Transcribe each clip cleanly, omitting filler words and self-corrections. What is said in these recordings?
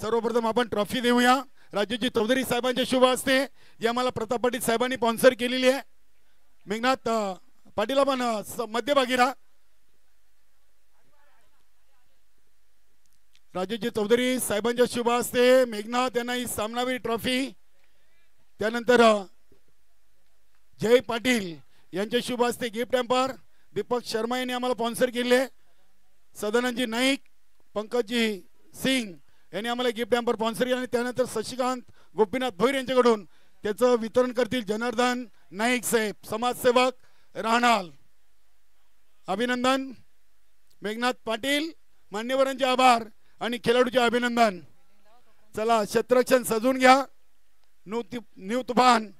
सर्वप्रथम आपण ट्रॉफी देऊया राजेजी चौधरी साहेबांच्या शुभ हस्ते, जी आम्हाला प्रताप पाटील साहेबांनी स्पॉन्सर केलेली आहे. मेघनाथ पाटील आपण मध्यभागी राहा. राजेजी चौधरी साहेबांच्या शुभ हस्ते मेघनाथ यांना ही सामनावीर ट्रॉफी, त्यानंतर जय पाटील यांच्या शुभ हस्ते गिफ्ट हॅम्पर, दीपक शर्मा यांनी आम्हाला स्पॉन्सर केले, सदानंदजी नाईक, पंकजजी सिंग यांनी आम्हाला गिफ्ट हॅम्पर स्पॉन्सर केले, आणि त्यानंतर शशिकांत गोपीनाथ भोईर यांच्याकडून त्याचं वितरण करतील जनार्दन नाईक साहेब, समाजसेवक राहणार. अभिनंदन. मेघनाथ पाटील मान्यवरांचे आभार आणि खेळाडूचे अभिनंदन. चला क्षेत्ररक्षण सजून घ्या. न्यू तुफान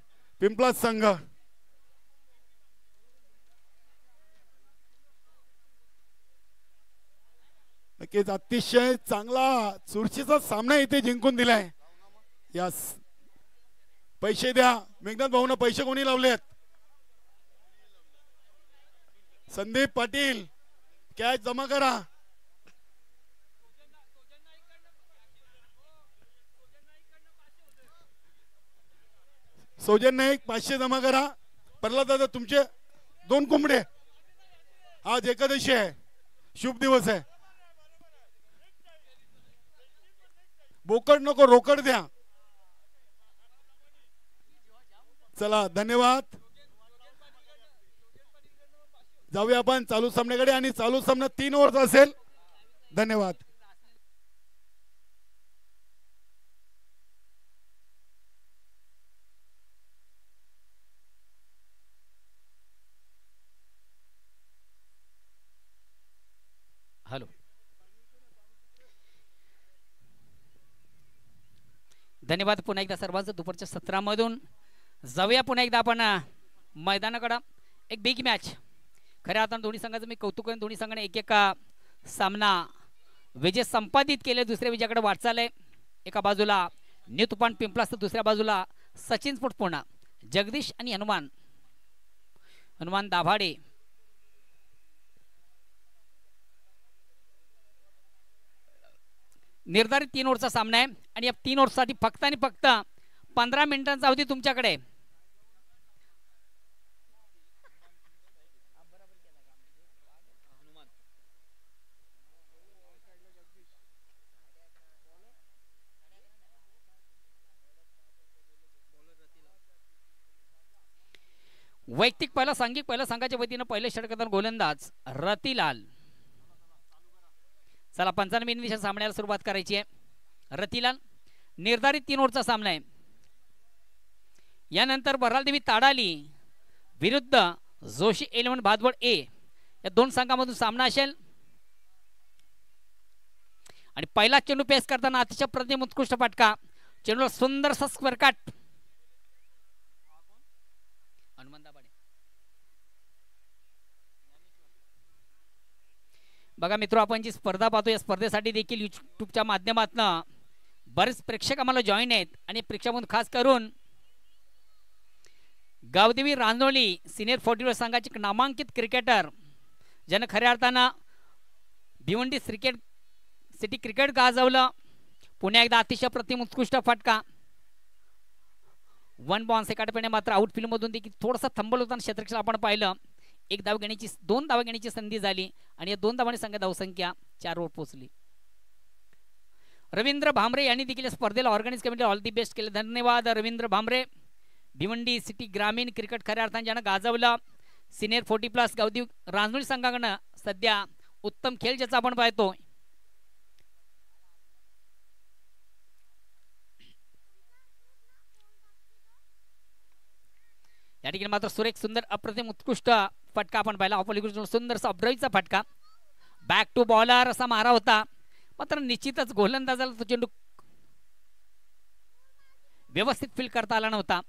पिंपळा संघ. नक्कीच अतिशय चांगला चुरशीचा सामना इथे जिंकून दिलाय. यास पैसे द्या. मेघनाथ भाऊन पैसे कोणी लावलेत? संदीप पाटील कॅश जमा करा. सोजन नाईक 500 जमा करा. प्रल्हाद दादा तुमचे 2 कोंबडे. आज एकादशी आहे, शुभ दिवस आहे. बोकड नको, रोकड द्या. चला धन्यवाद. जाऊया आपण चालू सामन्याकडे, आणि चालू सामना 3 ओव्हरचा असेल. धन्यवाद. हॅलो, धन्यवाद पुन्हा एकदा सर्वांचं. दुपारच्या सत्रामधून जाऊया पुन्हा एकदा आपण मैदानाकडं. एक बिग मॅच. खऱ्या अर्थानं दोन्ही संघाचं मी कौतुक करेन. दोन्ही संघाने एक सामना विजय संपादित केले. दुसऱ्या विजयाकडे वाटचाल आहे. एका बाजूला न्यू तुफान पिंपळास तर दुसऱ्या बाजूला सचिन स्पोर्ट्स पुणा. जगदीश आणि हनुमान दाभाडे. निर्धारित 3 ओव्हरचा सामना आहे, आणि या 3 ओव्हरसाठी फक्त आणि फक्त 15 मिनिटांचा अवधी तुमच्याकडे. वैयक्तिक पहिला संघाच्या वतीनं पहिले षटकांतर गोलंदाज रतिलाल. चला 55 मिनिटांच्या सामन्याला सुरुवात करायची आहे. रतिलाल. निर्धारित 3 ओव्हरचा सामना आहे. यानंतर बरालदेवी ताडाली विरुद्ध जोशी 11 भादवड ए, या 2 संघांमधून सामना असेल. आणि पहिला चेंडू पेस करताना अतिशय प्रतिम उत्कृष्ट फटका. चेंडूला सुंदरसा स्क्वेअर कट. हनुमान दाभाडे. बघा मित्र, आपण जी स्पर्धा पाहतो या स्पर्धेसाठी देखील यूट्यूबच्या माध्यमातून बरेच प्रेक्षक आम्हाला जॉईन आहेत. आणि प्रेक्षकांमधून खास करून गावदेवी रांजोळी सिनियर 40 संघाचे नामांकित क्रिकेटर, ज्यानं खऱ्या अर्थानं भिवंडी सिटी क्रिकेट गाजवलं. पुन्हा एकदा अतिशय प्रतिम उत्कृष्ट फटका. 1 बॉन्स एकाटपणे मात्र आउटफील्ड मधून देखील थोडासा थांबल होताना क्षेत्ररक्षण आपण पाहिलं. 2 धाव घेण्याची संधी झाली, आणि या 2 धावांनी संघ धावसंख्या 4 वर पोहोचली. रवींद्र भामरे यांनी देखील स्पर्धेला organise committee all the best केले. धन्यवाद रवींद्र भामरे. भिवंडी सिटी ग्रामीण क्रिकेट खऱ्या अर्थाने ज्यानं गाजवलं. सिनियर 40+ गावदेवी रांजोळी संघाकडनं सध्या उत्तम खेळ ज्याचा आपण पाहतो. या ठिकाणी मात्र सुरेख सुंदर अप्रतिम उत्कृष्ट फटका आपण पाहिला. ऑपोलिकडून सुंदरसा अब्रवीचा फटका. बॅक टू बॉलर असा मारा होता, मात्र निश्चितच गोलंदाजाला तो चेंडू व्यवस्थित फील करता आला नव्हता.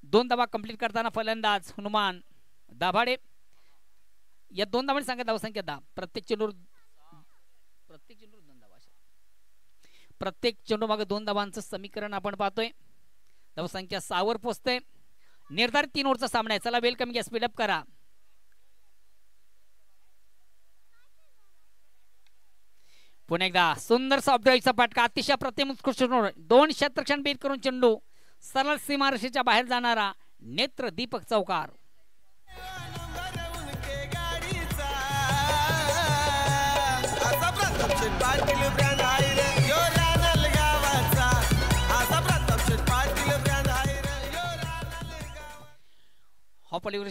2 धावा कंप्लीट करताना फलंदाज हनुमान दाभाडे. या 2 धावांनी सांगा धावसंख्या 10. प्रत्येक चेंडू 2 धावा. प्रत्येक चेंडू मागे 2 धावांचं समीकरण आपण पाहतोय. धावसंख्या 6 वर पोहोचते. निर्धारित 3 ओव्हरचा सामना आहे. चला वेलकम घ्या, स्पीडअप करा. पुन्हा पुन्हा एकदा सुंदर सॉफ्टवेअरचा फटका अतिशय प्रतिम उत्कृष्ट दोन क्षेत्रक्षण बीट करून चेंडू सरळ सीमारेषेच्या बाहेर जाणारा नेत्र दीपक चौकार.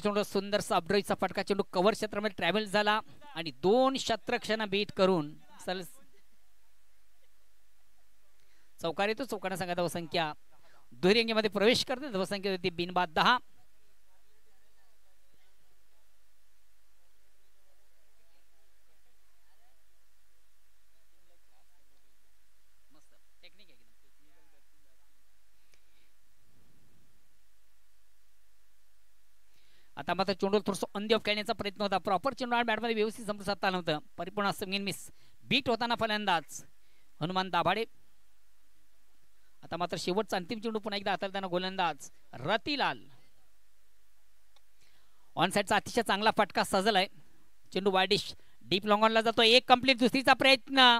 चेंडू सुंदर अपड्राईव्हचा फटका चेंडू कव्हर क्षेत्रामध्ये ट्रॅव्हल झाला आणि दोन क्षेत्रक्षण बीट करून चौकार येतो. चौकारा संघात धावसंख्या दुहेरी अंगीमध्ये प्रवेश करते. धावसंख्या होती बिनबाद 10. आता मात्र चेंडू थोडंसं ऑन दी ऑफ खेळण्याचा प्रयत्न होता. प्रॉपर चेंडू बॅटमध्ये व्यवस्थित समोर साधता आलं होतं. परिपूर्ण स्विंग मिस बीट होताना फलंदाज हनुमान दाभाडे. आता मात्र शेवटचा अंतिम चेंडू पुन्हा एकदा हाताळताना गोलंदाज रतिलाल. ऑन साइडचा अतिशय चांगला फटका सजलाय. चेंडू वायडिश डीप लॉंग ऑनला जातो. एक कंप्लीट दुसरीचा प्रयत्न.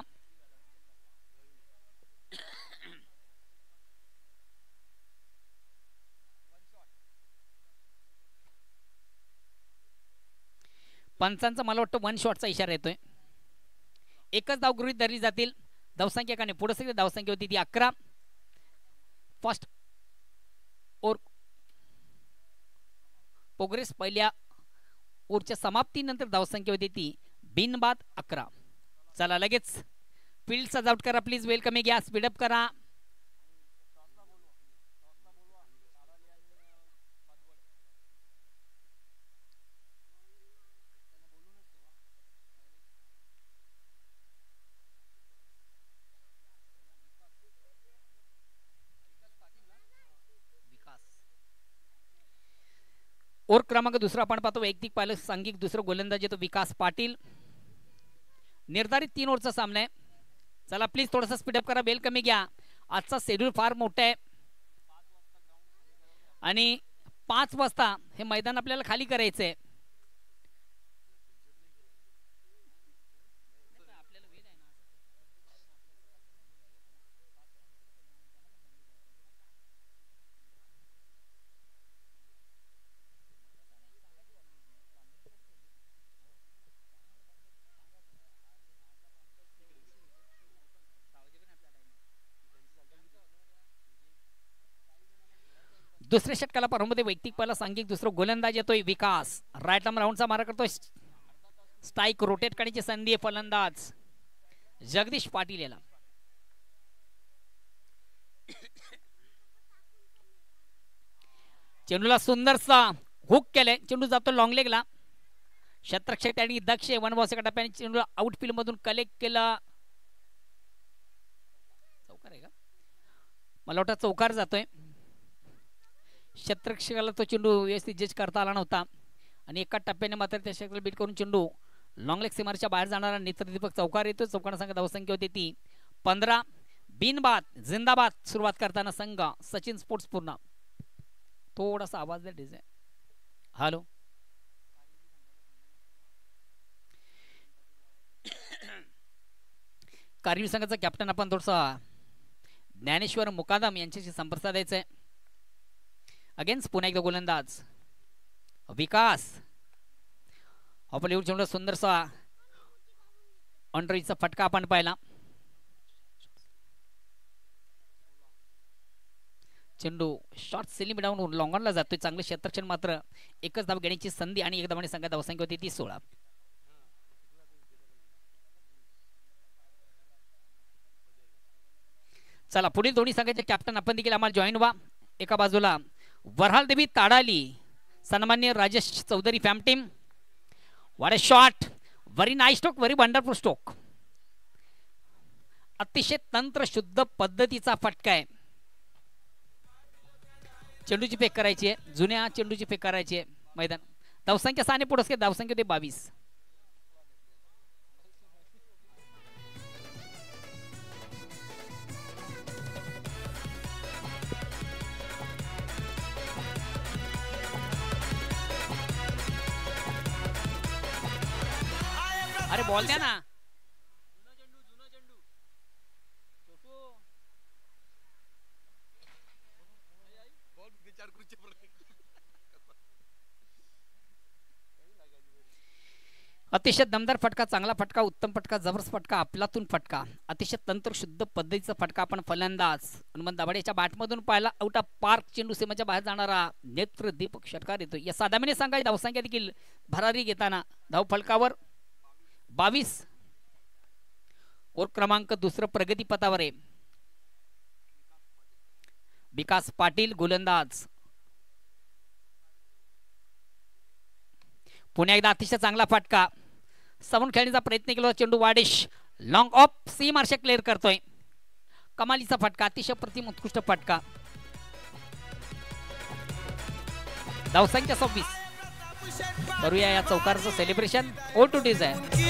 पंचांचा मला वाटतं वन शॉटचा इशारा येतोय. एकच धाव गृहीत धरली जातील. धावसंख्या का नाही पुढे सगळी धावसंख्या होती ती 11. फर्स्ट ओव्हर प्रोग्रेस पहिल्या ओव्हरच्या समाप्तीनंतर धावसंख्या होती ती बिनबाद 11. चला लगेच फील्ड सजावट करा प्लीज. वेल कमी घ्या. स्पीडअप करा. ओव्हर क्रमांक दुसरा आपण पाहतो. वैयक्तिक पाहिलं सांघिक दुसरं गोलंदाज येतो विकास पाटील. निर्धारित 3 ओव्हरचा सामना आहे. चला प्लीज थोडासा स्पीडअप करा. बेल कमी घ्या. आजचा शेड्यूल फार मोठा आहे आणि 5 वाजता हे मैदान आपल्याला खाली करायचंय. दुसऱ्या षटकाला प्रारंभ वैयक्तिक पहिला सांघिक दुसरा गोलंदाज येतोय विकास. राईट आर्म राऊंडचा मारा करतोय. स्ट्राइक रोटेट करण्याची संधी आहे. फलंदाज जगदीश पाटील याला. चेंडूला सुंदरसा हुक केलाय. चेंडू जातो लॉंग लेगला. क्षेत्रक्षक आणि दक्ष वनवासी टप्प्याने चेंडू आउटफील्ड मधून कलेक्ट केला. चौकार आहे का? मला वाटतं चौकार जातोय. क्षेत्रक्षकाला तो चेंडू व्यवस्थित जज करता आला नव्हता आणि एका टप्प्याने मात्र त्या क्षेत्राला बीट करून चेंडू लॉंग लेग सीमारेच्या बाहेर जाणारा नेत्रदीपक चौकार येतो. चौकारा संघ धावसंख्या होती ती 15. बिनबाद जिंदाबाद. सुरुवात करताना संघ सचिन स्पोर्ट्स पूर्ण. थोडासा आवाज द्या डिझाईन. हॅलो कारगिल संघाचा कॅप्टन आपण थोडासा ज्ञानेश्वर मुकादम यांच्याशी संपर्क साधायचा आहे. अगेन्स्ट पुन्हा एकदा गोलंदाज विकास. ऑपलिवूड चेंडू सुंदरसा ऑनड्राईव्हचा फटका आपण पाहिला. चेंडू शॉर्ट सेलिंग डाऊन लॉंग ऑनला जातोय. चांगले क्षेत्रक्षण मात्र एकच धाव घेण्याची संधी आणि एक धावाने संघात धावसंख्या होती ती 16. चला पुढील दोन्ही संघाचे कॅप्टन आपण देखील आम्हाला जॉईन व्हा. एका बाजूला वरहाल देवी ताडाली सन्मान्य राजेश चौधरी फॅम team. What a shot. Very nice stroke. Very wonderful stroke. अतिशय तंत्रशुद्ध पद्धतीचा फटका आहे. चेंडूची फेक करायची आहे. जुन्या चेंडूची फेक करायची आहे. मैदान धावसंख्या 6 ने पुढे धावसंख्या होते 22. अरे बॉल द्या ना. अतिशय दमदार फटका, चांगला फटका, उत्तम फटका, जबरदस्त फटका, आपलातून फटका, अतिशय तंत्रशुद्ध पद्धतीचा फटका. आपण फलंदाज हनुमंत दाभाडेच्या बॅटमधून पाहिला. आउट ऑफ पार्क चेंडू सीमेच्या बाहेर जाणारा नेत्र दीपक षटकार येतो. या साधामीने सांगायची धावसंख्या देखील भरारी घेताना धाव फलकावर 22. ओव्हर क्रमांक दुसरं प्रगती पथावर आहे. विकास पाटील गोलंदाज. पुन्हा एकदा अतिशय चांगला फटका, समोर खेळण्याचा प्रयत्न केला. चेंडू वाडेश लॉंग ऑफ सी मार्शे क्लिअर करतोय. कमालीचा फटका, अतिशय प्रतिम उत्कृष्ट फटका. धावसंख्या 26. करूया या चौकारचं सेलिब्रेशन. ओ टू डीज आहे.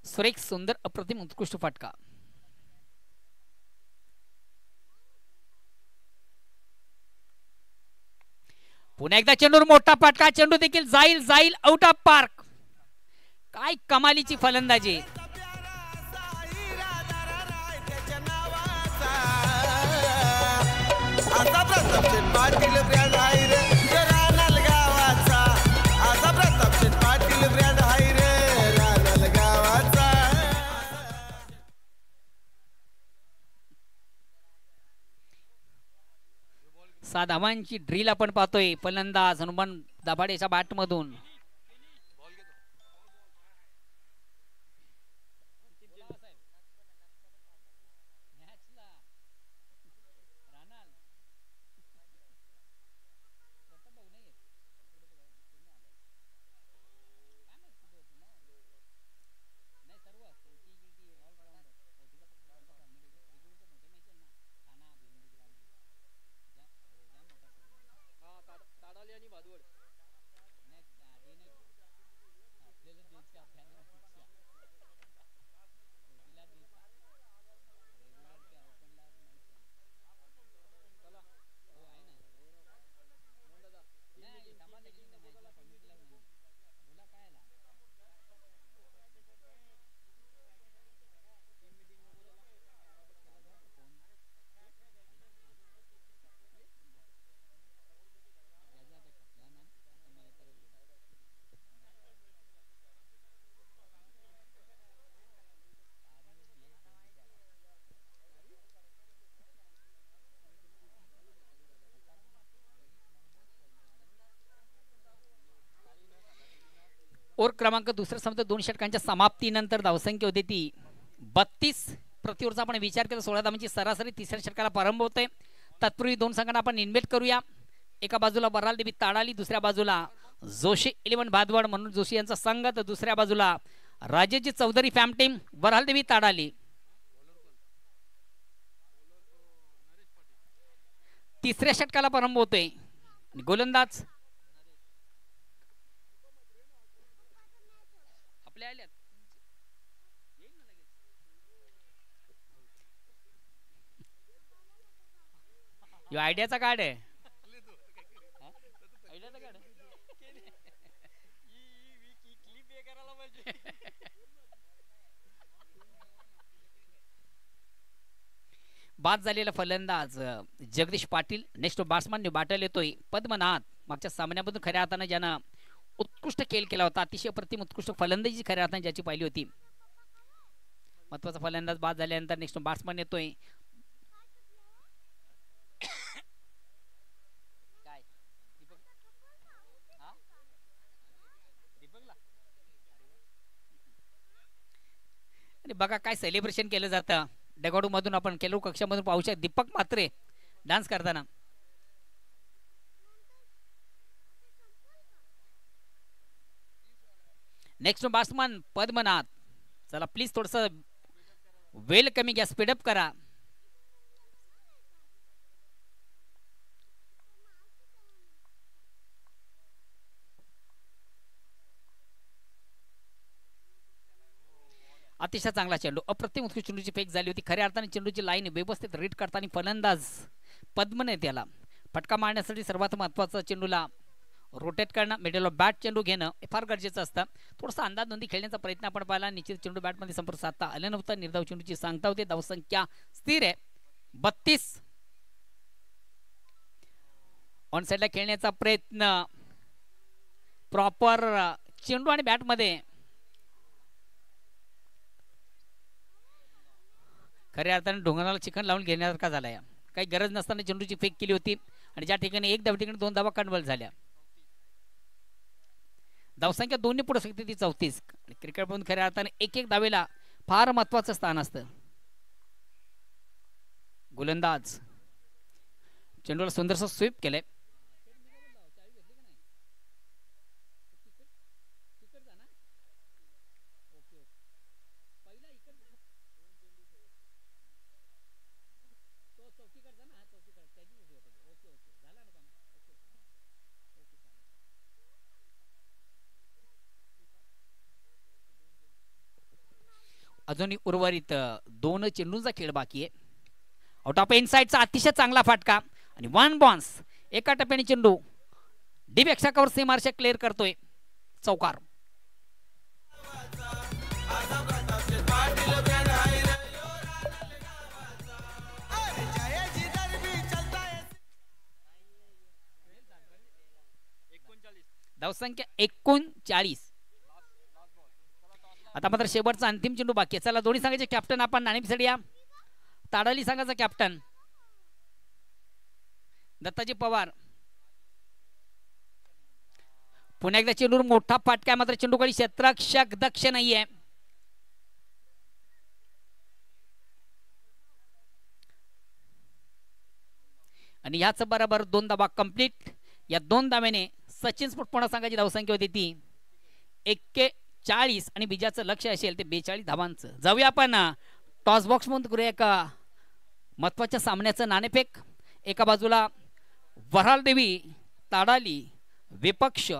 सुरेख, सुंदर, अप्रतिम उत्कृष्ट फटका. पुन्हा एकदा चेंडूवर मोठा फटका, चेंडू देखील जाईल जाईल आउट ऑफ पार्क. काय कमालीची फलंदाजी. सहा धावांची ड्रिल आपण पाहतोय. फलंदाज हनुमान दाभाडेच्या बॅटमधून. ओव्हर क्रमांक दुसऱ्या समजा 2 षटकांच्या समाप्तीनंतर धावसंख्या होती ती 32. प्रति ओव्हरचा आपण विचार केला 16 धावांची सरासरी. तिसऱ्या षटकाला प्रारंभ होतोय. तत्पूर्वी 2 संघांना आपण इन्व्हाइट करूया. एका बाजूला बराल देवी ताडाली, दुसऱ्या बाजूला जोशी 11 भादवाड म्हणून जोशी यांचा संघ, तर दुसऱ्या बाजूला राजेजी चौधरी फॅम टीम बराल देवी ताडाली. तिसऱ्या षटकाला प्रारंभ होतोय. गोलंदाज आपल्या आल्यात. यो आयडियाचा कार्ड आहे. आयडियाचा कार्ड बाद झालेला फलंदाज Jagdish Patil. Next batsman battle येतोय पद्मनाथ. मागच्या सामन्यामधून खऱ्या अर्थानं ज्यानं उत्कृष्ट खेळ केला होता, अतिशय प्रतिम उत्कृष्ट फलंदाजी खऱ्या अर्थाने ज्याची पाहिली होती. महत्वाचा फलंदाज बाद झाल्यानंतर नेक्स्ट बॅट्समन येतोय. बघा काय सेलिब्रेशन केलं जातं डगआउट मधून. आपण केलो कक्षामधून पाहू शकतो दीपक म्हात्रे डान्स करताना. Next batsman Padmanath. चला प्लीज थोडस वेल कमी घ्या, स्पीडअप करा. अतिशय चांगला चेंडू, अप्रतिम उत्कृष्ट चेंडूची फेक झाली होती. खऱ्या अर्थाने चेंडूची लाईन व्यवस्थित रीड करताना फलंदाज पद्मने त्याला फटका मारण्यासाठी सर्वात महत्वाचा चेंडूला रोटेट करणं, मिडल ऑफ बॅट चेंडू घेणं हे फार गरजेचं असतं. थोडासा अंदाज नोंदी खेळण्याचा प्रयत्न आपण पाहिला. निश्चित चेंडू बॅटमध्ये संपर्क साधता आला नव्हता. निर्धाव चेंडूची सांगता होते. धावसंख्या स्थिर आहे 32. ऑन साईडला खेळण्याचा प्रयत्न, प्रॉपर चेंडू आणि बॅटमध्ये खऱ्या अर्थाने ढोंगराला चिकन लावून घेण्यासारखा झाला. या काही गरज नसताना चेंडूची फेक केली होती आणि ज्या ठिकाणी एक धाव ठिकाणी 2 धावा कन्वर्ट झाल्या. धावसंख्या दोन्ही पुढे शकते ती 34. क्रिकेटमधून खऱ्या अर्थाने एक एक धावेला फार महत्वाचं स्थान असतं. गोलंदाज चेंडूला सुंदरसं स्वीप केलंय. अजूनही उर्वरित 2 चेंडूंचा खेळ बाकी आहे. आउट ऑफ इनसाइडचा अतिशय चांगला फाटका आणि 1 बॉन्स. एका टप्प्याने चेंडू डीप एक्स्ट्राकवर सीमारेषा क्लिअर करतोय. चौकार. धावसंख्या 39. आता मात्र शेवटचा अंतिम चेंडू बाकी आहे. चला दोन्ही संघाचे कॅप्टन आपण नाणेफेक या. ताडाली संघाचा कॅप्टन दत्ताजी पवार. पुन्हा एकदा चेंडूवर मोठा फाटका, मात्र चेंडू खाली क्षेत्ररक्षक दक्ष नाहीये. आणि याच बरोबर 2 धावा कंप्लीट. या 2 धाव्याने सचिन स्फोट पुन्हा संघाची धावसंख्या होती ती 41 आणि बिजाचं लक्ष असेल ते 42 धावांचं. जाऊया आपण टॉस बॉक्स म्हणून करूया एका महत्वाच्या सामन्याचं नाणेफेक. एका बाजूला वऱ्हाड देवी ताडाली विपक्ष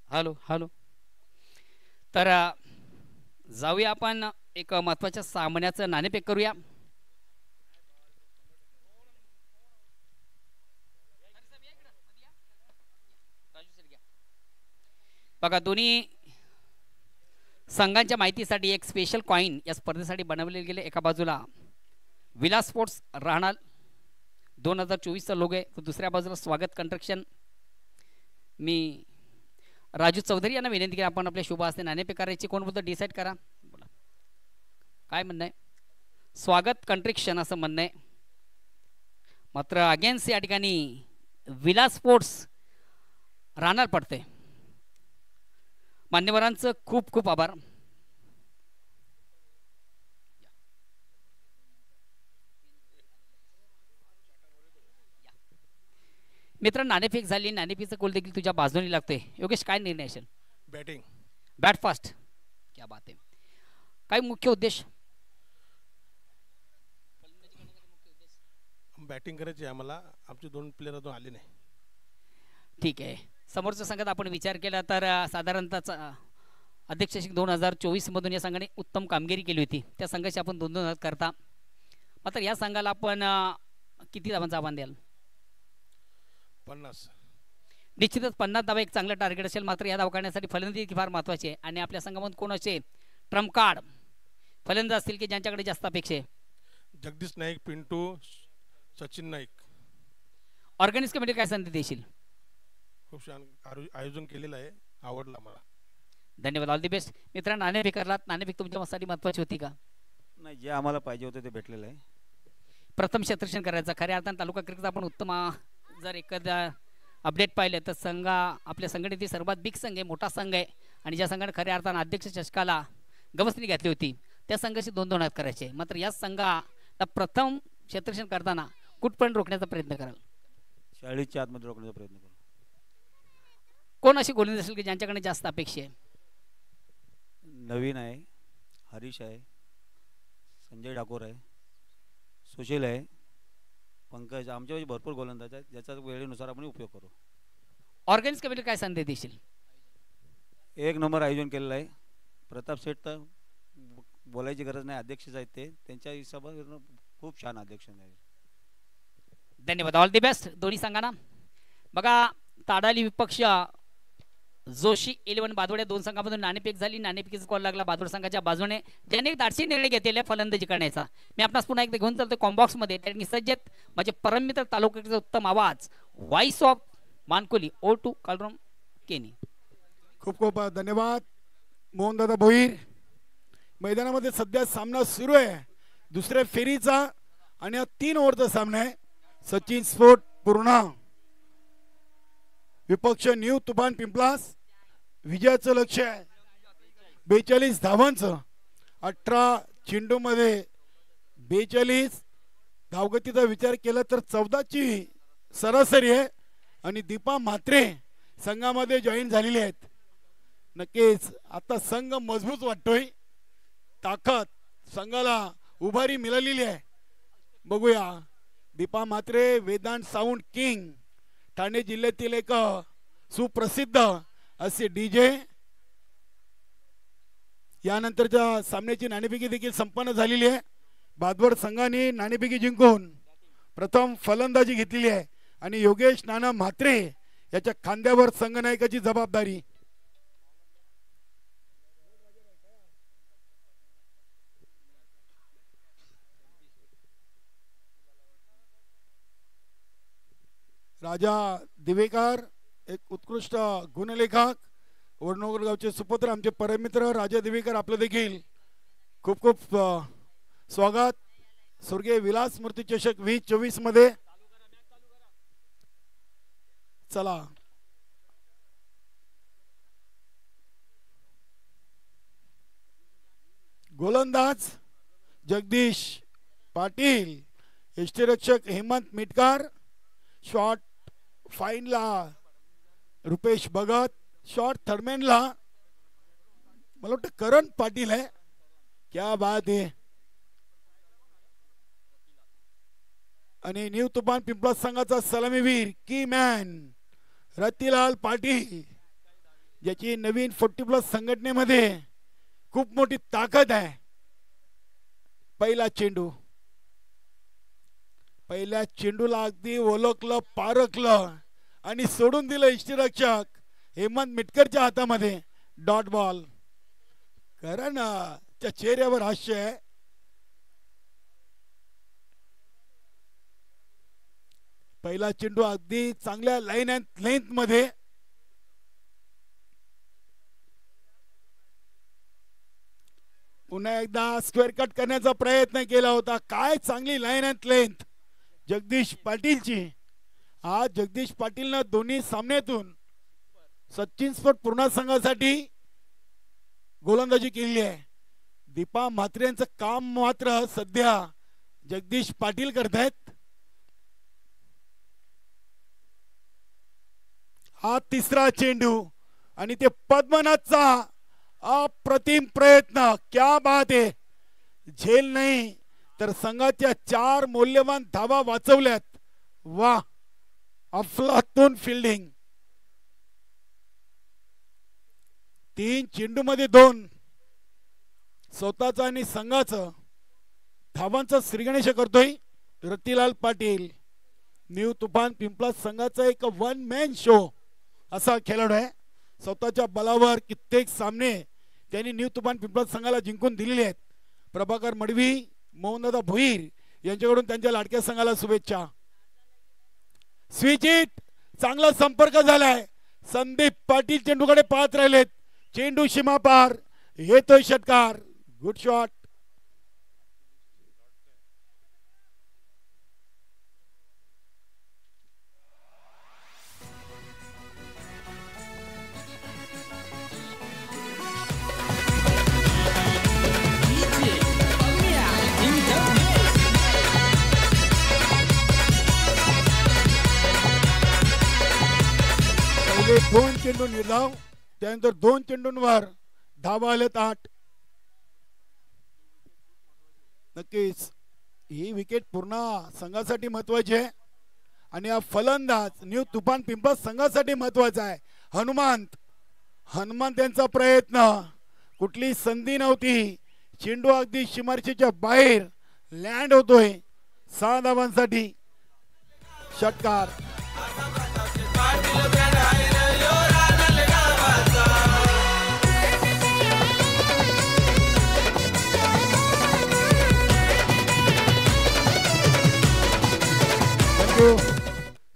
हॅलो हॅलो. तर जाऊया आपण एक महत्वाच्या सामन्याचं नाणेफेक करूया. बघा दोन्ही संघांच्या माहितीसाठी एक स्पेशल कॉइन या स्पर्धेसाठी बनवले गेले. एका बाजूला विलास स्पोर्ट्स राहणार 2024चा लोगो आहे, तर दुसऱ्या बाजूला स्वागत कंस्ट्रक्शन. मी राजू चौधरी यांना विनंती केली आपण आपल्या शुभ हस्ते नाणेफेक करायची. कोण बोलतो डिसाईड करा. बोला काय म्हणणं आहे. स्वागत कंस्ट्रक्शन असं म्हणणं आहे. मात्र अगेन्स्ट या ठिकाणी विलास स्पोर्ट्स राहणार पडते. मान्यवरांचं खूप खूप आभार. मित्र नाणेफेक झाली. नाणेफेकचा गोल देखील तुझ्या बाजूने लागतोय. योगेश काय निर्णय असेल. बॅटिंग. Bat fast. क्या बात आहे. काय मुख्य उद्देश. बॅटिंग करायची आम्हाला. आमचे 2 प्लेयर अजून आले नाही. ठीक आहे. समोरच्या संघात आपण विचार केला तर साधारणतः अध्यक्षशिक 2024 मधून या संघाने उत्तम कामगिरी केली होती. त्या संघाची आपण 2-2 करता. मात्र या संघाला आपण किती धावांचा आव्हान द्याल. 50. निश्चितच 50 धावा एक चांगलं टार्गेट असेल. मात्र या धावा करण्यासाठी फलंदाजी फार महत्वाची आहे. आणि आपल्या संघामधून कोण असे ट्रम्प कार्ड फलंदाज असतील की ज्यांच्याकडे जास्त अपेक्षा आहे. जगदीश नाईक, पिंटू, सचिन नाईक. ऑर्गॅनिक कमिटी काय संधी देशील. खूप छान आयोजन केलेलं आहे. आवडलं मला. धन्यवाद. All the best. मित्रांनो नाणेफेक करलात. नाणेफेक तुमच्यासाठी महत्वाची होती का. नाही, जे आम्हाला पाहिजे होते ते भेटलेलं आहे. प्रथम क्षेत्ररक्षण करायचं. खऱ्या अर्थाने तालुका क्रिकेट आपण उत्तम जर एखादा अपडेट पाहिलं तर संघ आपल्या संघटनेतील सर्वात बिग संघ आहे, मोठा संघ आहे. आणि ज्या संघाने खऱ्या अर्थाने अध्यक्ष चषकाला गवसणी घातली होती त्या संघाशी 2-2 करायचे. मात्र या संघाला प्रथम क्षेत्ररक्षण करताना कुठपर्यंत रोखण्याचा प्रयत्न कराल. 40च्या आतमध्ये रोखण्याचा प्रयत्न करू. कोण अशी गोलंदाज असेल की ज्यांच्याकडे जास्त अपेक्षा आहे? नवीन आहे, हरीश आहे, संजय ठाकूर आहे, सुशील आहे, पंकज, आमच्याकडे भरपूर गोलंदाज आहेत ज्याचा वेळेनुसार आपण उपयोग करू. ऑर्गन्स कमिटी काय संदेश देशील? एक नंबर आयोजन केलेलं आहे. प्रताप शेठ तर बोलायची गरज नाही, अध्यक्षच आहेत ते, त्यांच्या हिशोबावर खूप छान अध्यक्ष आहे. धन्यवाद. ऑल दी बेस्ट दोन्ही संघांना. बघा ताडाली विपक्ष जोशी 11 बादवड्या 2 संघामधून नाणेफेक झाली. नाणेफेकीचा कॉल लागला बादवड संघाच्या बाजूने, ज्याने एक धाडसी निर्णय घेतलेला फलंदाजी करण्याचा. मी आपणास पुन्हा एकदा घेऊन चालतो कॉम्बॉक्स मध्ये. त्यांनी सज्जत माझे परममित्र तालुक्याचा उत्तम आवाज व्हॉइस ऑफ मानकोली O2 कालरम केनी. खूप खूप धन्यवाद मोहनदादा भोईर. मैदानामध्ये सध्या सामना सुरू आहे दुसऱ्या फेरीचा आणि 3 ओव्हरचा सामना आहे. सचिन स्पोर्ट पूर्णा विपक्ष न्यू तुफान पिंपलास. विजयाचं लक्ष आहे 42 धावांचं. 18 चेंडू मध्ये 42 धावगतीचा विचार केला तर 14ची सरासरी आहे. आणि दीपा म्हात्रे संघामध्ये जॉईन झालेले आहेत. नक्कीच आता संघ मजबूत वाटतोय, ताकद संघाला उभारी मिळालेली आहे. बघूया दीपा म्हात्रे वेदांत साऊंड किंग ठाणे जिल्ह्यातील एक सुप्रसिद्ध असे डीजे. यानंतरच्या सामन्याची नाणेफेकी देखील संपन्न झालेली आहे. बादवड संघाने नाणेफेकी जिंकून प्रथम फलंदाजी घेतलेली आहे आणि योगेश नाना म्हात्रे याच्या खांद्यावर संघनायकाची जबाबदारी. राजा दिवेकर एक उत्कृष्ट गुणलेखक, वडनगर गावचे सुपुत्र आमचे परममित्र राजा दिवेकर, आपलं देखील खूप खूप स्वागत. स्वर्गीय विलास मूर्ती चषक 2024 मध्ये. चला गोलंदाज जगदीश पाटील, यष्टीरक्षक हेमंत मिटकार, शॉट फाईनला रुपेश भगत, शॉट थर्डमॅनला मला वाटतं करण पाटील आहे. क्या बात आहे. आणि न्यू तुफान पिंपळा संघाचा सलामीवीर की मॅन रतिलाल पाटील, ज्याची नवीन 40+ संघटनेमध्ये खूप मोठी ताकद आहे. पहिल्या चेंडूला अगदी ओळखलं, पारखलं आणि सोडून दिलं यष्टीरक्षक हेमंत मिटकरच्या हातामध्ये डॉट बॉल. कारण त्या चेहऱ्यावर हास्य आहे. पहिला चेंडू अगदी चांगल्या लाईन अँड लेंथ मध्ये. पुन्हा एकदा स्क्वेअर कट करण्याचा प्रयत्न केला होता. काय चांगली लाईन अँड लेंथ जगदीश पाटीलची. आज जगदीश पाटीलनं दोन्ही सामन्यातून सचिन स्पोर्ट पूर्णा संघासाठी गोलंदाजी केली आहे. दीपा म्हात्रे यांचं काम मात्र सध्या जगदीश पाटील करतायत. हा तिसरा चेंडू आणि ते पद्मनाथचा अप्रतिम प्रयत्न. क्या बात आहे. झेल नाही तर संघाच्या 4 मौल्यवान धावा वाचवल्यात. वा, अफलातून फिल्डिंग. 3 चेंडू मध्ये 2 स्वतःचा आणि संघाचं धावांचा श्रीगणेश करतोय रतिलाल पाटील. न्यू तुफान पिंपळा संघाचा एक 1 मॅन शो असा खेळाडू आहे. स्वतःच्या बलावर कित्येक सामने त्यांनी न्यू तुफान पिंपळा संघाला जिंकून दिलेले आहेत. प्रभाकर मडवी, मोहनदादा भोईर यांच्याकडून त्यांच्या लाडक्या संघाला शुभेच्छा. स्विच हिट, चांगला संपर्क झालाय. संदीप पाटील चेंडूकडे पाहत राहिलेत. चेंडू सीमा पार, येतोय षटकार. Good shot. 2 चेंडू निर्धाव. त्यानंतर 2 चेंडूंवर धावा आलेत 8. नक्कीच ही विकेट पूर्ण संघासाठी महत्वाची आहे आणि हा फलंदाज न्यू तुफान पिंपळस संघासाठी महत्वाचा आहे. हनुमंत यांचा प्रयत्न, कुठली संधी नव्हती, चेंडू अगदी सीमारेषेच्या बाहेर लँड होतोय. 6 धावांसाठी षटकार.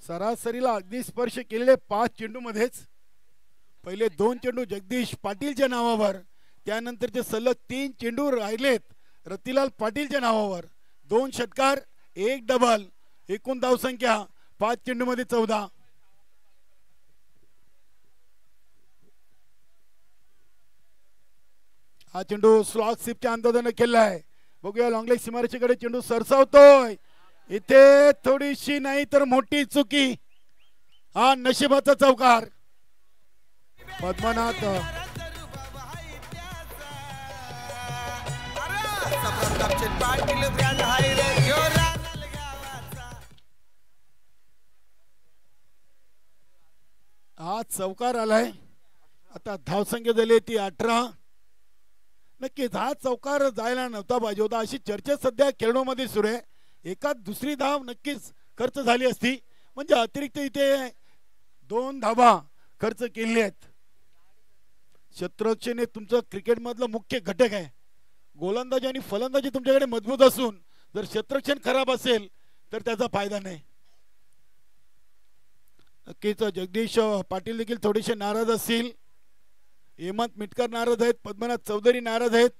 सरासरीला अगदी स्पर्श केलेले 5 चेंडू मध्येच पहिले 2 चेंडू जगदीश पाटीलच्या नावावर, त्यानंतरचे सलग 3 चेंडू राहिलेत रतिलाल पाटीलच्या नावावर. 2 षटकार 1 डबल, एकूण धावसंख्या 5 चेंडू मध्ये 14. हा चेंडू स्लॉग सिपच्या अंदाजाने केलाय. बघूया लॉंगलेग सीमारेषेकडे चेंडू सरसावतोय. इथे थोडीशी नाही तर मोठी चुकी. हा नशिबाचा चौकार. पद्मनाथ हा चौकार आलाय. आता धावसंख्या झाली ती 18. नक्कीच हा चौकार जायला नव्हता पाहिजे होता अशी चर्चा सध्या खेळाडूमध्ये सुरू आहे. एकात दुसरी धाव नक्कीच खर्च झाली असती, म्हणजे अतिरिक्त इथे 2 धावा खर्च केली आहेत. क्षेत्ररक्षण हे तुमचं क्रिकेट मधलं मुख्य घटक आहे. गोलंदाजी आणि फलंदाजी तुमच्याकडे मजबूत असून जर क्षेत्ररक्षण खराब असेल तर त्याचा फायदा नाही. नक्कीच जगदीश पाटील देखील थोडेसे नाराज असतील. हेमंत मिटकर नाराज आहेत, पद्मनाथ चौधरी नाराज आहेत.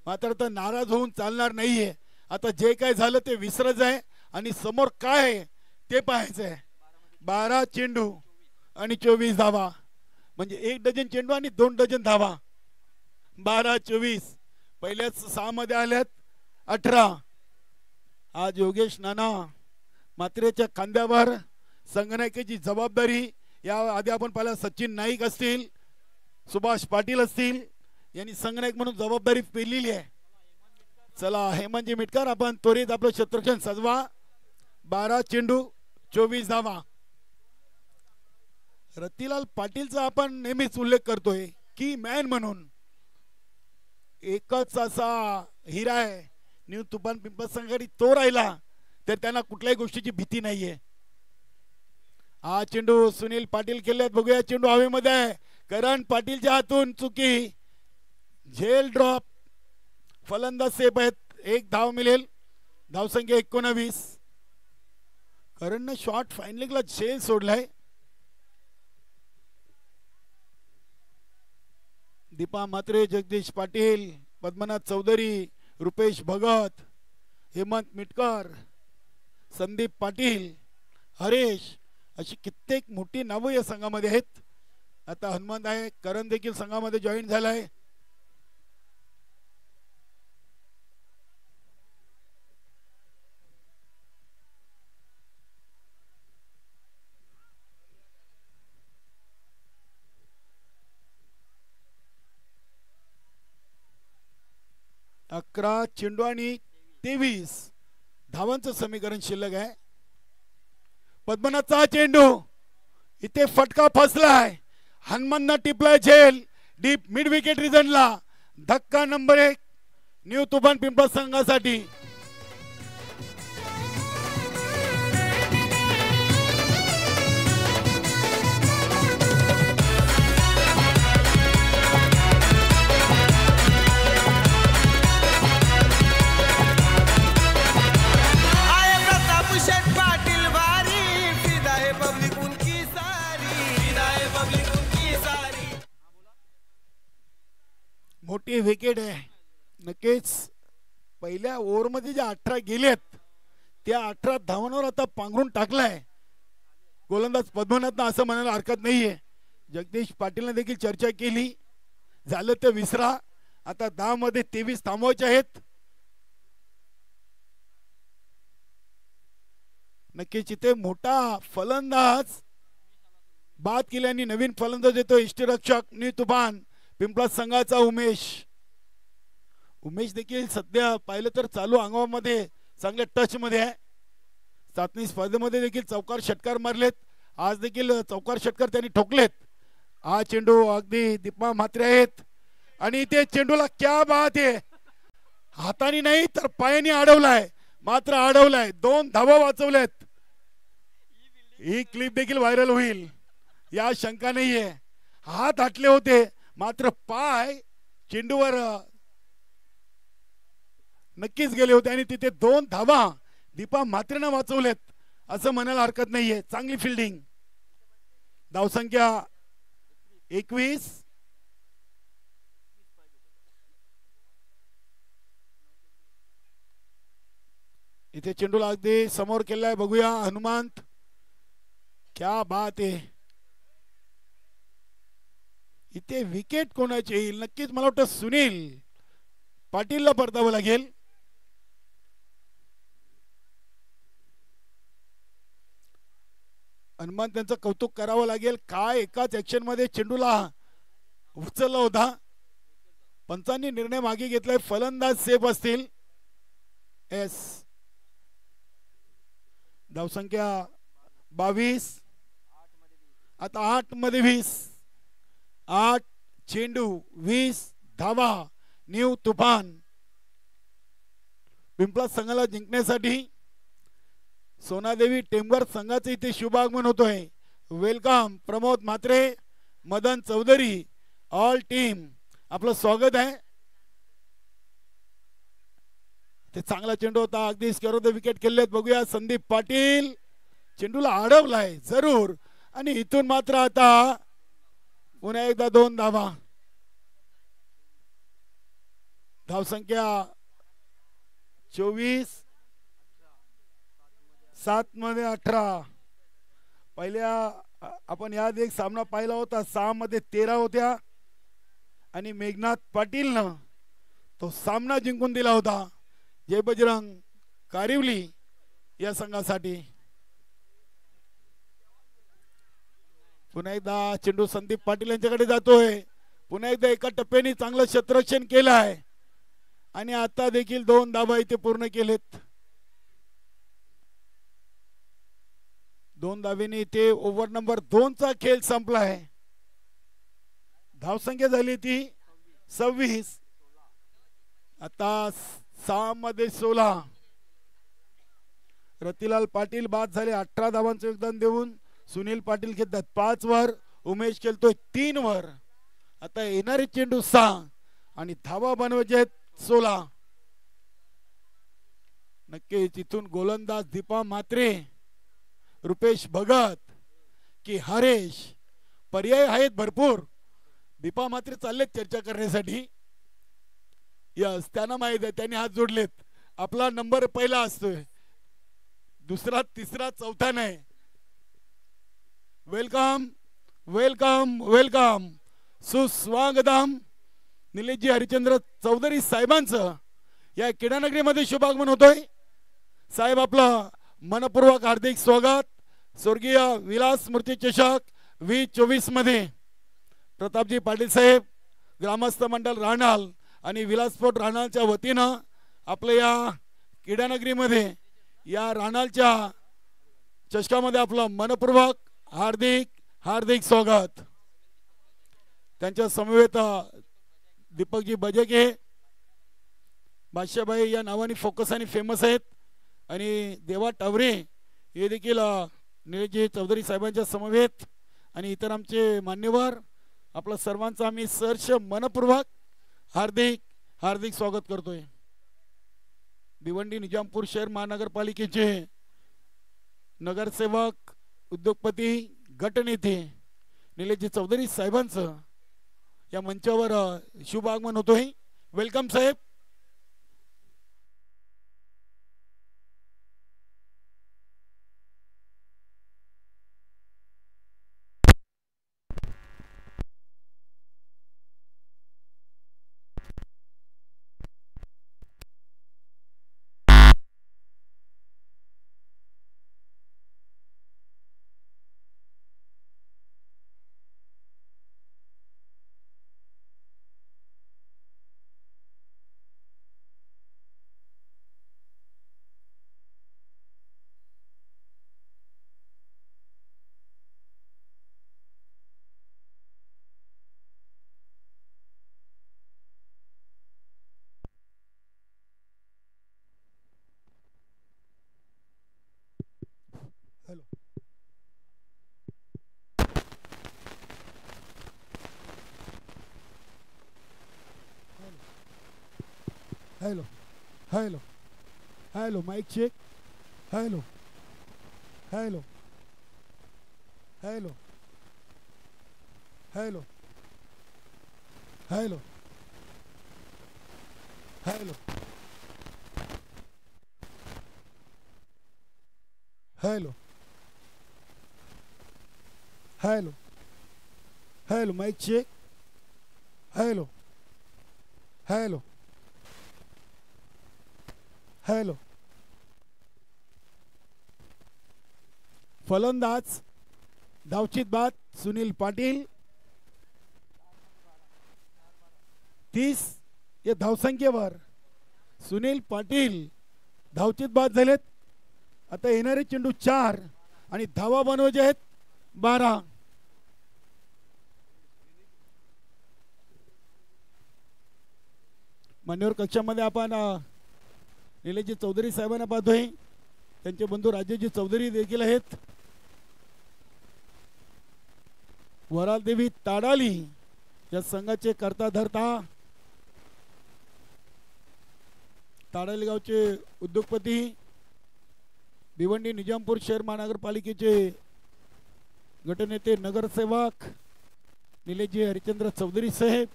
मात्र आता नाराज होऊन चालणार नाहीये. आता जे काय झालं ते विसरायचं आहे आणि समोर काय आहे ते पाहायचं आहे. 12 चेंडू आणि 24 धावा, म्हणजे 1 डझन चेंडू आणि 2 डझन धावा. 12-24 पहिल्याच 6 मध्ये आल्यात 18. आज योगेश नाना मात्रेच्या खांद्यावर संगणकाची जबाबदारी. या आधी आपण पाहिला सचिन नाईक असतील, सुभाष पाटील असतील, यांनी संगणक म्हणून जबाबदारी पेललेली आहे. चला हेमंतजी मिटकर आपण त्वरित आपलं क्षेत्ररक्षण सजवा. 12 चेंडू 24 धावा. रतिलाल पाटीलचा आपण नेहमीच उल्लेख करतोय की मॅन म्हणून. एकच असा हिरा आहे न्यू तुफान पिंपळस संघाने, तो राहिला तर त्यांना कुठल्याही गोष्टीची भीती नाहीये. हा चेंडू सुनील पाटील केल्यात. बघूया चेंडू हवेमध्ये आहे. करण पाटीलच्या हातून चुकी, झेल ड्रॉप. फलंदाज सेफ आहेत. 1 धाव मिळेल. धावसंख्या 19. करणनं शॉट फायनलिंगला झेल सोडलाय. दीपा म्हात्रे, जगदीश पाटील, पद्मनाथ चौधरी, रुपेश भगत, हेमंत मिटकर, संदीप पाटील, हरेश अशी कित्येक मोठी नावं या संघामध्ये आहेत. आता हनुमंत आहे, करण देखील संघामध्ये जॉईन झालाय. अकरा चेंडू आणि 23 धावांचं समीकरण शिल्लक आहे. पद्मनाथचा चेंडू, इथे फटका फसलाय. हनुमंतनं टिपलाय झेल डीप मिड विकेट रिजनला. धक्का नंबर 1 न्यू तुफान पिंपळस संघासाठी. मोठी विकेट आहे. नक्कीच पहिल्या ओव्हरमध्ये जे 18 गेलेत त्या 18 धावांवर आता पांघरून टाकलाय गोलंदाज पद्मनाथनं, असं म्हणायला हरकत नाहीये. जगदीश पाटीलने देखील चर्चा केली, झालं ते विसरा. आता 10 मध्ये 23 थांबवायचे आहेत. नक्कीच इथे मोठा फलंदाज बाद केल्याने नवीन फलंदाज येतो इष्टरक्षक न्यू तुफान पिंपळा संघाचा उमेश देखील सध्या पाहिलं तर चालू अंगामध्ये चांगल्या टच मध्ये आहे. चाचणी स्पर्धेमध्ये देखील चौकार षटकार मारलेत. आज देखील चौकार षटकार त्यांनी ठोकलेत. हा चेंडू अगदी दीपा म्हात्रे आहेत आणि ते चेंडूला क्या बात आहे, हाताने नाही तर पायाने अडवलाय, मात्र अडवलाय. 2 धावा वाचवल्यात. ही क्लिप देखील व्हायरल होईल या शंका नाहीये. हात हटले होते मात्र पाय चेंडूवर नक्कीच गेले होते आणि तिथे 2 धावा दीपा म्हात्रेनं वाचवलेत असं म्हणायला हरकत नाहीये. चांगली फिल्डिंग. धावसंख्या 21. इथे चेंडूला अगदी समोर केलाय, बघूया हनुमंत. क्या बात आहे. इथे विकेट कोणाची येईल नक्कीच मला वाटतं सुनील पाटीलला परतावं लागेल. हनुमान त्यांचं कौतुक करावं लागेल. काय एकाच ऍक्शन मध्ये चेंडूला उचलला होता. पंचांनी निर्णय मागे घेतलाय. फलंदाज सेफ असतील. एस धावसंख्या 22. आता 8 मध्ये 20. 8 चेंडू 20 धावा. न्यू तुफान पिंपळा संघाला जिंकण्यासाठी सोनादेवी टेमघर संघाचे इथे शुभागमन होतोय. Welcome Pramod Mhatre, Madan Chaudhari, all team आपलं स्वागत आहे. ते चांगला चेंडू होता. अगदी स्क्वेअर ऑफ द विकेट केलेत. बघूया संदीप पाटील चेंडूला अडवलाय जरूर आणि इथून मात्र आता पुन्हा एकदा 2 धावा. धावसंख्या 24. 7 मध्ये 18. पहिल्या आपण यात एक सामना पाहिला होता. 6 मध्ये 13 होत्या आणि मेघनाथ पाटीलनं तो सामना जिंकून दिला होता जय बजरंग कारिवली या संघासाठी. पुन्हा एकदा चेंडू संदीप पाटील यांच्याकडे जातोय. पुन्हा एकदा एका टप्प्याने चांगलं क्षेत्ररक्षण केलं आहे आणि आता देखील 2 धावा इथे पूर्ण केलेत. 2 धावेने इथे ओव्हर नंबर 2 चा खेळ संपला आहे. धावसंख्या झाली ती 26. आता 6 मध्ये 16. रतिलाल पाटील बाद झाले 18 धावांचं योगदान देऊन. सुनील पाटील खेळतात 5 वर. उमेश खेळतोय 3 वर. आता येणारे चेंडू 6 आणि धावा बनवायचे आहेत 16. नक्की तिथून गोलंदाज दीपा म्हात्रे, रुपेश भगत की हरेश, पर्याय आहेत भरपूर. दीपा म्हात्रे चाललेत चर्चा करण्यासाठी. यस त्यांना माहित आहे, त्यांनी हात जोडलेत. आपला नंबर पहिला असतोय, दुसरा तिसरा चौथा नाही. वेलकम वेलकम वेलकम सुस्वागतम. निलेशजी हरिचंद्र चौधरी साहेबांचं या क्रीडानगरीमध्ये शुभागमन होतोय. साहेब आपलं मनपूर्वक हार्दिक स्वागत. स्वर्गीय विलास मूर्ती चषक 2024 मध्ये प्रतापजी पाटील साहेब, ग्रामस्थ मंडळ राहणाल आणि विलासपोर्ट राहणालच्या वतीनं आपल्या या क्रीडानगरीमध्ये या राहणालच्या चषकामध्ये आपलं मनपूर्वक हार्दिक हार्दिक स्वागत. त्यांच्या समवेत दीपकजी बजेके, बादशाबाई या नावाने फोकस आणि फेमस आहेत आणि देवा टावरे हे देखील निलेशजी चौधरी साहेबांच्या समवेत आणि इतर आमचे मान्यवर. आपलं सर्वांचं आम्ही सहर्ष मनपूर्वक हार्दिक हार्दिक स्वागत करतोय. भिवंडी निजामपूर शहर महानगरपालिकेचे नगरसेवक, उद्योगपती, गटनेते निलेशजी चौधरी साहेबांचं या मंचावर शुभ आगमन होतोय. वेलकम साहेब. Hello hello hello mike check hello hello hello hello hello hello hello hello hello mike check hello hello hello फलंदाज धावचीत बाद सुनील पाटील 30 या धावसंख्येवर सुनील पाटील धावचीत बाद झालेत. आता येणारे चेंडू 4 आणि धावा बनवायचे आहेत 12. मान्यवर कक्षामध्ये आपण निलेशजी चौधरी साहेबांना पाहतोय. त्यांचे बंधू राजेशजी चौधरी देखील आहेत. वरालदेवी ताडाली या संघाचे करता धरता ताडाली गावचे उद्योगपती भिवंडी निजामपूर शहर महानगरपालिकेचे गटनेते नगरसेवक निलेशजी हरिचंद्र चौधरी साहेब,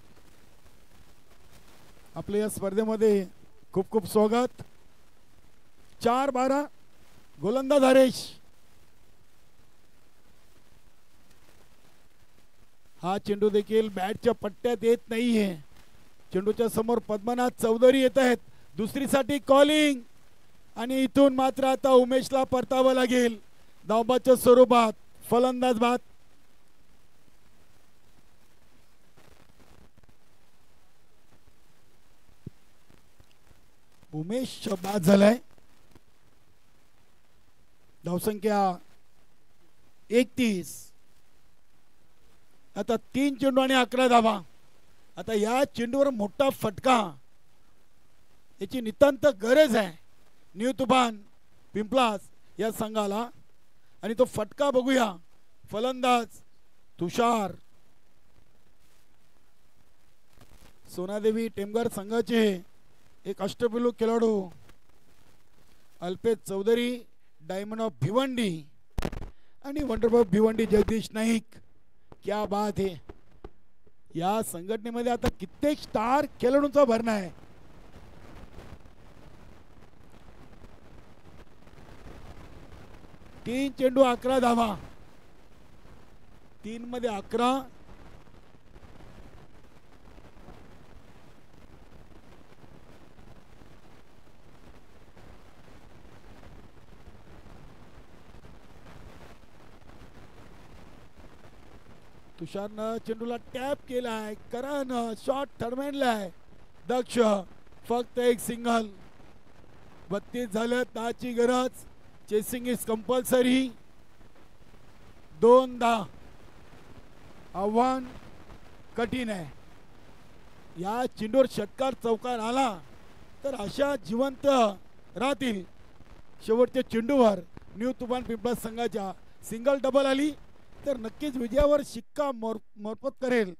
आपल्या या स्पर्धेमध्ये खूप खूप स्वागत. 4-12 गोलंदाज हरेश. हा चेंडू देखील बॅटच्या पट्ट्यात येत नाहीये. चेंडूच्या समोर पद्मनाथ चौधरी येत आहेत. दुसरीसाठी कॉलिंग आणि इथून मात्र आता उमेशला परतावं लागेल धावबाच्या स्वरूपात. फलंदाज बाद. उमेश बाद झालाय. धावसंख्या 31. आता 3 चेंडू आणि 11 धावा. आता या चेंडूवर मोठा फटका याची नितांत गरज आहे न्यू तुफान पिंपलास या संघाला. आणि तो फटका बघूया. फलंदाज तुषार. सोनादेवी टेमघर संघाचे एक अष्टपैलू खेळाडू अल्पेश चौधरी डायमंड ऑफ भिवंडी आणि वंडर ऑफ भिवंडी जगदीश नाईक. क्या बात है. या संघटनेमध्ये आता कित्येक स्टार खेळाडूंचा भरणा आहे. तीन चेंडू 11 धावा. 3 मध्ये 11. तुषारनं चेंडूला टॅप केलाय. करानं शॉट थर्मेनलाय. दक्ष फक्त एक सिंगल. 32 झालं. 10ची गरज. Chasing is compulsory. 2-10 आव्हान कठीण आहे. या चेंडूवर षटकार चौकार आला तर अशा जिवंत राहतील. शेवटच्या चेंडूवर न्यू तुफान पिंपळा संघाच्या सिंगल डबल आली तर नक्कीच विजयावर शिक्का मोरपत करेल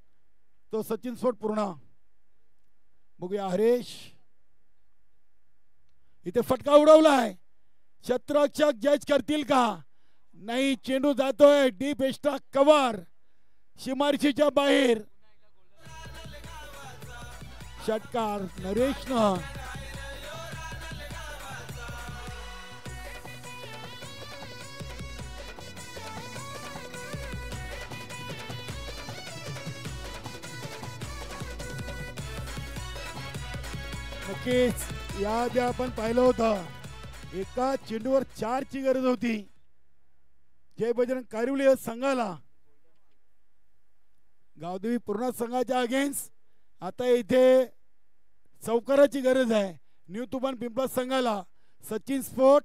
तो सचिन स्फोट पूर्ण. बघूया हरेश. इथे फटका उडवलाय. क्षेत्ररक्षक जज करतील का. नाही. चेंडू जातोय डीप एक्स्ट्रा कव्हर सीमारेषेच्या बाहेर. षटकार नरेशनं. नक्कीच याआधी आपण पाहिलं होतं एका चेंडूवर 4 ची गरज होती जय बजरंग कारिवली या संघाला. गावदेवी पूर्ण संघाच्या अगेन्स्ट आता इथे चौकाराची गरज आहे न्यू तुफान पिंपळा संघाला. सचिन स्फोट.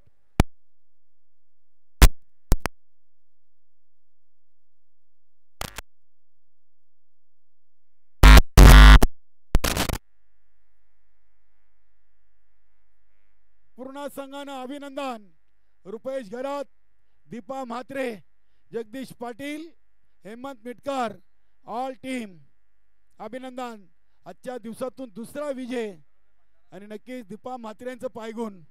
पूर्ण संघानं अभिनंदन. रुपेश घरात, दीपा म्हात्रे, जगदीश पाटील, हेमंत मिटकर, ऑल टीम अभिनंदन. आजच्या दिवसातून दुसरा विजय आणि नक्कीच दीपा म्हात्रे यांचं पायगुण